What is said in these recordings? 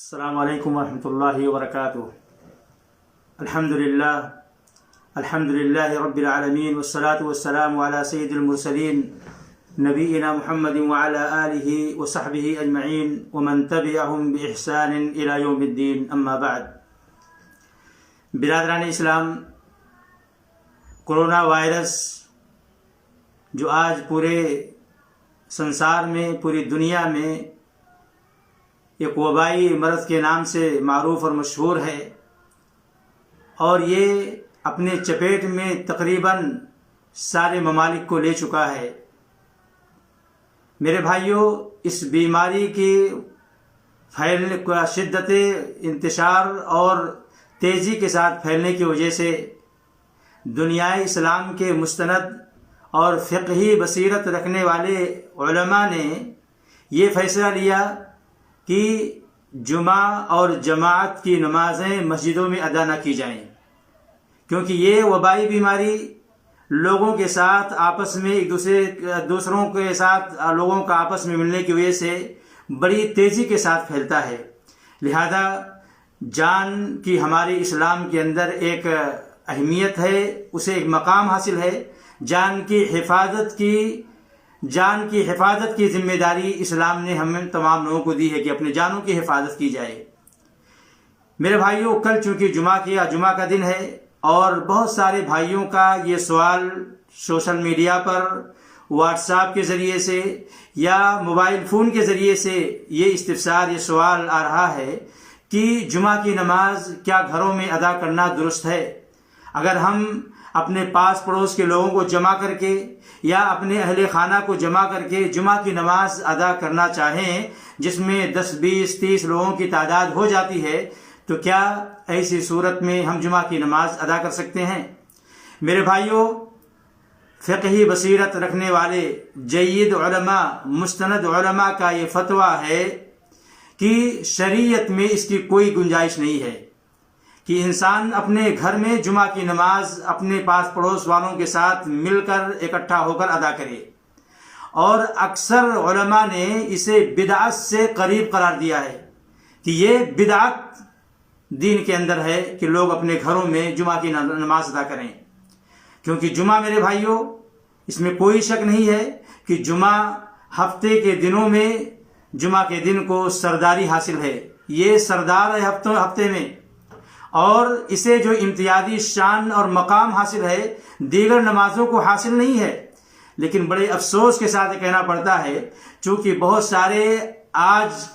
अस्सलामु अलैकुम वरहमतुल्लाहि वबरकातुहू। अल्हम्दुलिल्लाहि रब्बिल आलमीन वस्सलातु वस्सलामु अला सय्यिदिल मुरसलीन नबीना मुहम्मदिन व अला आलिहि व सहबिहि अजमईन व मन तबिअहुम बि इहसानिन इला यौमिद्दीन, अम्मा बाद। बिरादरान इस्लाम, कोरोना वायरस जो आज पूरे संसार में, पूरी दुनिया में एक वबाई मर्ज़ के नाम से मारूफ और मशहूर है और ये अपने चपेट में तकरीबन सारे ममालिक को ले चुका है। मेरे भाइयों, इस बीमारी की फैलने का शिद्दत इंतशार और तेज़ी के साथ फैलने की वजह से दुनियाए इस्लाम के मुस्तनद और फ़िक़ही बसीरत रखने वाले उलमा ने ये फ़ैसला लिया कि जुमा और जमात की नमाज़ें मस्जिदों में अदा न की जाएं, क्योंकि ये वबाई बीमारी लोगों के साथ आपस में दूसरों के साथ लोगों का आपस में मिलने की वजह से बड़ी तेज़ी के साथ फैलता है। लिहाजा जान की हमारे इस्लाम के अंदर एक अहमियत है, उसे एक मकाम हासिल है। जान की हिफाजत की जिम्मेदारी इस्लाम ने हमें तमाम लोगों को दी है कि अपने जानों की हिफाजत की जाए। मेरे भाइयों, कल चूँकि जुमा का दिन है और बहुत सारे भाइयों का ये सवाल सोशल मीडिया पर, व्हाट्सएप के ज़रिए से या मोबाइल फ़ोन के ज़रिए से ये इस्तिफ़सार, ये सवाल आ रहा है कि जुमा की नमाज क्या घरों में अदा करना दुरुस्त है? अगर हम अपने पास पड़ोस के लोगों को जमा करके या अपने अहले खाना को जमा करके जुमा की नमाज अदा करना चाहें, जिसमें 10, 20, 30 लोगों की तादाद हो जाती है, तो क्या ऐसी सूरत में हम जुमा की नमाज अदा कर सकते हैं? मेरे भाइयों, फ़िक़ही बसीरत रखने वाले जय्यद उलमा, मुस्तनद उलमा का ये फतवा है कि शरीयत में इसकी कोई गुंजाइश नहीं है कि इंसान अपने घर में जुमा की नमाज अपने पास पड़ोस वालों के साथ मिलकर इकट्ठा होकर अदा करे। और अक्सर उलमा ने इसे बिदअत से करीब करार दिया है कि ये बिदअत दीन के अंदर है कि लोग अपने घरों में जुमा की नमाज अदा करें। क्योंकि जुमा, मेरे भाइयों, इसमें कोई शक नहीं है कि जुमा हफ्ते के दिनों में जुमा के दिन को सरदारी हासिल है। ये सरदार है हफ्ते में, और इसे जो इम्तियाजी शान और मकाम हासिल है दीगर नमाजों को हासिल नहीं है। लेकिन बड़े अफसोस के साथ कहना पड़ता है, चूँकि बहुत सारे आज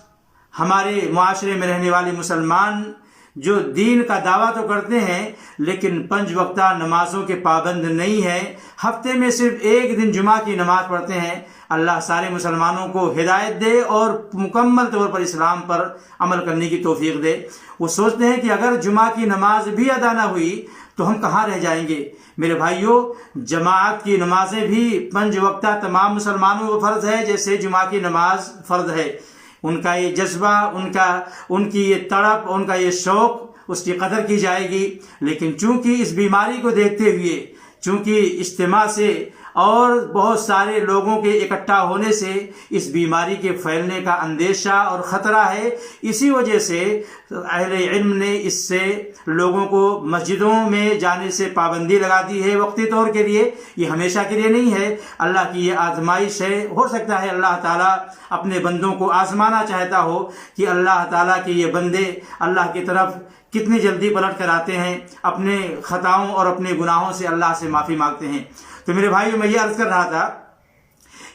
हमारे मुआशरे में रहने वाले मुसलमान जो दीन का दावा तो करते हैं लेकिन 5 वक्ता नमाजों के पाबंद नहीं है, हफ्ते में सिर्फ एक दिन जुमा की नमाज पढ़ते हैं। अल्लाह सारे मुसलमानों को हिदायत दे और मुकम्मल तौर पर इस्लाम पर अमल करने की तौफीक दे। वो सोचते हैं कि अगर जुमा की नमाज भी अदा ना हुई तो हम कहाँ रह जाएंगे। मेरे भाइयों, जमात की नमाजें भी 5 वक्ता तमाम मुसलमानों को फ़र्ज है, जैसे जुमा की नमाज फ़र्ज है। उनका ये जज्बा, उनकी ये तड़प, उनका ये शौक़, उसकी कदर की जाएगी। लेकिन चूंकि इस बीमारी को देखते हुए, चूंकि इज्तिमा से और बहुत सारे लोगों के इकट्ठा होने से इस बीमारी के फैलने का अंदेशा और ख़तरा है, इसी वजह से अहले इल्म ने इससे लोगों को मस्जिदों में जाने से पाबंदी लगा दी है वक्ती तौर के लिए। ये हमेशा के लिए नहीं है, अल्लाह की ये आजमाइश है। हो सकता है अल्लाह ताला अपने बंदों को आजमाना चाहता हो कि अल्लाह ताला के ये बंदे अल्लाह की तरफ कितनी जल्दी पलट कर आते हैं, अपने ख़ताओं और अपने गुनाहों से अल्लाह से माफ़ी मांगते हैं। तो मेरे भाइयों, मैं ये अर्ज़ कर रहा था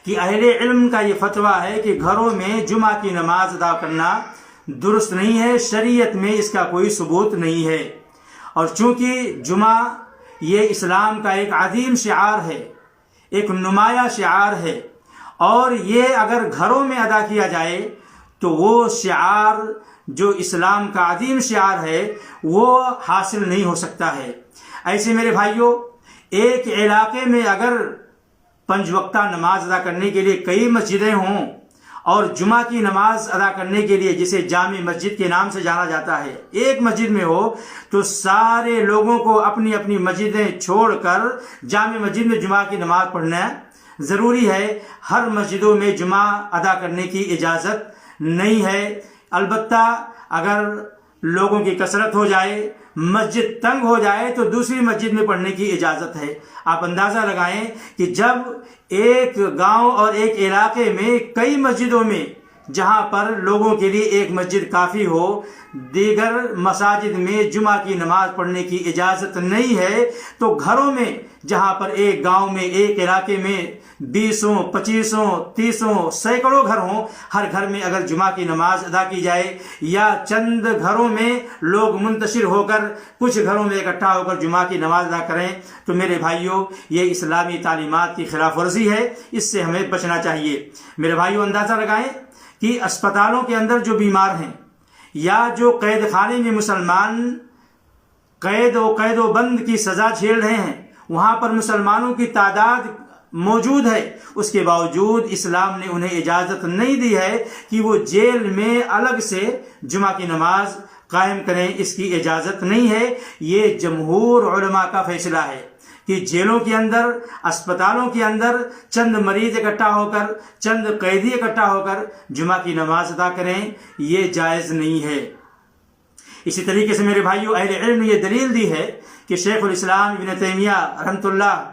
कि अहले इल्म का ये फतवा है कि घरों में जुमा की नमाज अदा करना दुरुस्त नहीं है, शरीयत में इसका कोई सबूत नहीं है। और चूँकि जुमा ये इस्लाम का एक अजीम शिआर है, एक नुमाया शिआर है, और ये अगर घरों में अदा किया जाए तो वो शिआर जो इस्लाम का अजीम शिआर है वो हासिल नहीं हो सकता है। ऐसे मेरे भाइयों, एक इलाके में अगर 5 वक्ता नमाज अदा करने के लिए कई मस्जिदें हों और जुमा की नमाज अदा करने के लिए, जिसे जामी मस्जिद के नाम से जाना जाता है, एक मस्जिद में हो, तो सारे लोगों को अपनी अपनी मस्जिदें छोड़कर जामी मस्जिद में जुमा की नमाज पढ़ना ज़रूरी है। हर मस्जिदों में जुमा अदा करने की इजाज़त नहीं है। अलबत्ता अगर लोगों की कसरत हो जाए, मस्जिद तंग हो जाए, तो दूसरी मस्जिद में पढ़ने की इजाज़त है। आप अंदाज़ा लगाएं कि जब एक गांव और एक इलाके में कई मस्जिदों में जहां पर लोगों के लिए एक मस्जिद काफ़ी हो, दीगर मसाजिद में जुमा की नमाज पढ़ने की इजाज़त नहीं है, तो घरों में जहां पर एक गांव में, एक इलाके में 20, 25, 30, सैकड़ों घर हों, हर घर में अगर जुमा की नमाज अदा की जाए, या चंद घरों में लोग मुंतशिर होकर कुछ घरों में इकट्ठा होकर जुमा की नमाज अदा करें, तो मेरे भाइयों, ये इस्लामी तालीमात की खिलाफ वर्जी है। इससे हमें बचना चाहिए। मेरे भाइयों, अंदाज़ा लगाएं कि अस्पतालों के अंदर जो बीमार हैं, या जो कैद खाने में मुसलमान कैद व बंद की सजा झेल रहे हैं, वहां पर मुसलमानों की तादाद मौजूद है, उसके बावजूद इस्लाम ने उन्हें इजाज़त नहीं दी है कि वो जेल में अलग से जुमा की नमाज कायम करें। इसकी इजाज़त नहीं है। ये जमहूर उलमा का फैसला है कि जेलों के अंदर, अस्पतालों के अंदर चंद मरीज इकट्ठा होकर, चंद कैदी इकट्ठा होकर जुमा की नमाज अदा करें, ये जायज़ नहीं है। इसी तरीके से मेरे भाइयों, अहले इल्म ने ये दलील दी है कि शेखुल इस्लाम इब्न तैमिया रहमतुल्लाह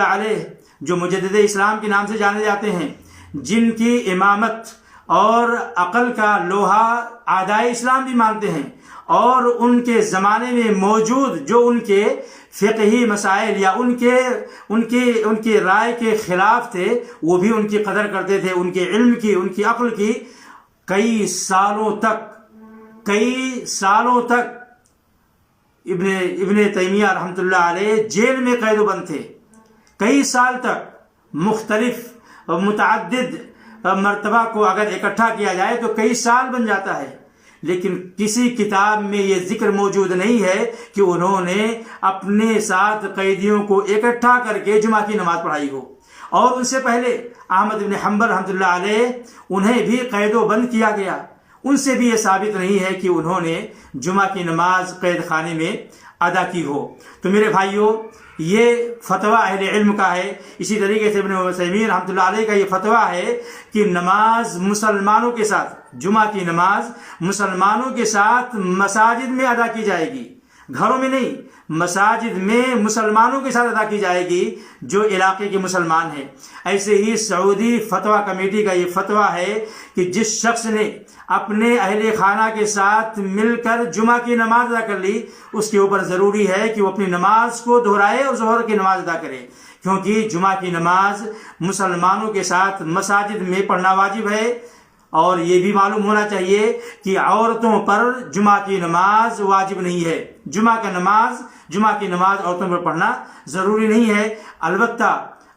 अलैह, जो मुजद्दिद इस्लाम के नाम से जाने जाते हैं, जिनकी इमामत और अकल का लोहा आदाए इस्लाम भी मानते हैं, और उनके ज़माने में मौजूद जो उनके फ़िक़ही मसाइल या उनके राय के ख़िलाफ़ थे, वो भी उनकी कदर करते थे, उनके इल्म की, उनकी अक्ल की। कई सालों तक इब्ने तैमिया रहमतुल्लाह अलैह जेल में कैदबंद थे। कई साल तक मुख्तलिफ मुतअद्दिद मर्तबा को अगर इकट्ठा किया जाए तो कई साल बन जाता है, लेकिन किसी किताब में ये जिक्र मौजूद नहीं है कि उन्होंने अपने साथ कैदियों को इकट्ठा करके जुमा की नमाज पढ़ाई हो। और उनसे पहले अहमद इब्न हंबल रहमतुल्लाह अलैह, उन्हें भी कैदोबंद किया गया। उनसे भी ये साबित नहीं है कि उन्होंने जुमा की नमाज कैद खाने में अदा की हो। तो मेरे भाइयों, ये फतवा अहले इल्म का है। इसी तरीके से इब्न उसैमीन रहमतुल्लाह अलैह का ये फतवा है कि नमाज मुसलमानों के साथ, जुमा की नमाज मुसलमानों के साथ मसाजिद में अदा की जाएगी, घरों में नहीं, मसाजिद में मुसलमानों के साथ अदा की जाएगी जो इलाके के मुसलमान हैं। ऐसे ही सऊदी फतवा कमेटी का ये फतवा है कि जिस शख्स ने अपने अहले खाना के साथ मिलकर जुमा की नमाज अदा कर ली, उसके ऊपर ज़रूरी है कि वो अपनी नमाज को दोहराए और ज़ोहर की नमाज अदा करे, क्योंकि जुमा की नमाज मुसलमानों के साथ मसाजिद में पढ़ना वाजिब है। और ये भी मालूम होना चाहिए कि औरतों पर जुमा की नमाज वाजिब नहीं है। जुमा की नमाज औरतों पर पढ़ना ज़रूरी नहीं है। अलबत्ता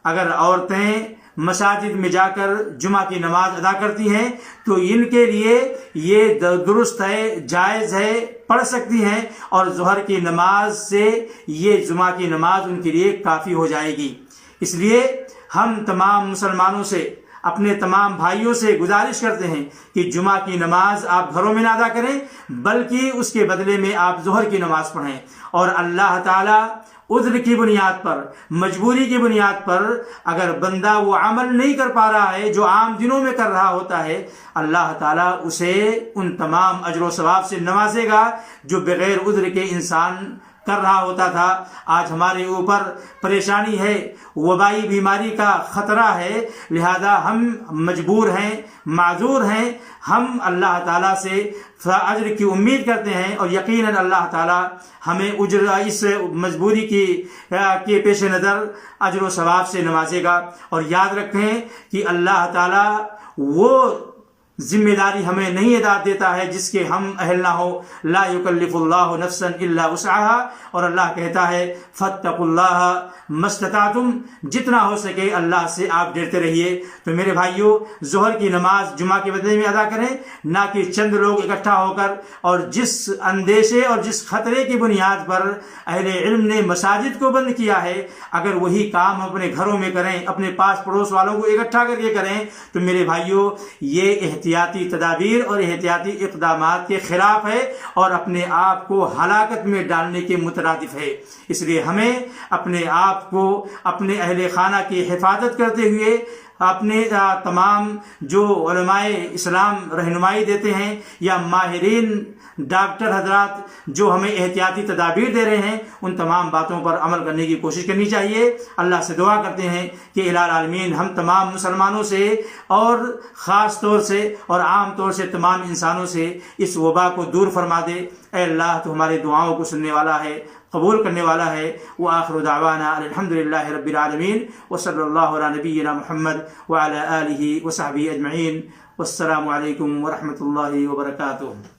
अगर औरतें मसाजिद में जाकर जुमा की नमाज अदा करती हैं तो इनके लिए ये दुरुस्त है, जायज़ है, पढ़ सकती हैं, और ज़ोहर की नमाज से ये जुमा की नमाज उनके लिए काफ़ी हो जाएगी। इसलिए हम तमाम मुसलमानों से, अपने तमाम भाइयों से गुजारिश करते हैं कि जुमा की नमाज आप घरों में ना अदा करें, बल्कि उसके बदले में आप ज़ोहर की नमाज पढ़ें। और अल्लाह ताला उज़्र की बुनियाद पर, मजबूरी की बुनियाद पर अगर बंदा वो अमल नहीं कर पा रहा है जो आम दिनों में कर रहा होता है, अल्लाह ताला उसे उन तमाम अजर व सवाब से नवाजेगा जो बगैर उज़्र के इंसान कर रहा होता था। आज हमारे ऊपर परेशानी है, वबाई बीमारी का खतरा है, लिहाजा हम मजबूर हैं, माजूर हैं। हम अल्लाह ताला से अजर की उम्मीद करते हैं और यकीनन अल्लाह ताला हमें उजर इस मजबूरी के पेश नज़र अजर व सवाब से नवाजेगा। और याद रखें कि अल्लाह ताला वो जिम्मेदारी हमें नहीं अदा देता है जिसके हम अहल ना हो। ला युकल्लिफुल्लाहु नफ्सन इल्ला वुसअहा, और अल्लाह कहता है फत्तकुल्लाह मस्ततातुम, जितना हो सके अल्लाह से आप डरते रहिए। तो मेरे भाइयों, जोहर की नमाज जुमा के बदले में अदा करें, ना कि चंद लोग इकट्ठा होकर। और जिस अंदेशे और जिस खतरे की बुनियाद पर अहले इल्म ने मसाजिद को बंद किया है, अगर वही काम हम अपने घरों में करें, अपने पास पड़ोस वालों को इकट्ठा करके करें, तो मेरे भाइयों ये एहतियाती तदाबीर और एहतियाती इक़दामात के खिलाफ है और अपने आप को हलाकत में डालने के मुतरादिफ है। इसलिए हमें अपने आप को, अपने अहले खाना की हिफाजत करते हुए अपने तमाम जो उलमाए इस्लाम रहनुमाई देते हैं या माहिरीन डॉक्टर हजरात जो हमें एहतियाती तदाबीर दे रहे हैं, उन तमाम बातों पर अमल करने की कोशिश करनी चाहिए। अल्लाह से दुआ करते हैं कि इलाही आलमीन हम तमाम मुसलमानों से और ख़ास तौर से और आम तौर से तमाम इंसानों से इस वबा को दूर फरमा दे। ऐ अल्लाह तो हमारे दुआओं को सुनने वाला है, कबूल करने वाला है। व आखिरु दावाना अल्हम्दुलिल्लाहि रब्बिल आलमीन व सल्लल्लाहु अला नबिय्यिना मुहम्मद व अला आलिहि व सहबिहि अजमईन। वस्सलामु अलैकुम व रहमतुल्लाहि व बरकातुहू।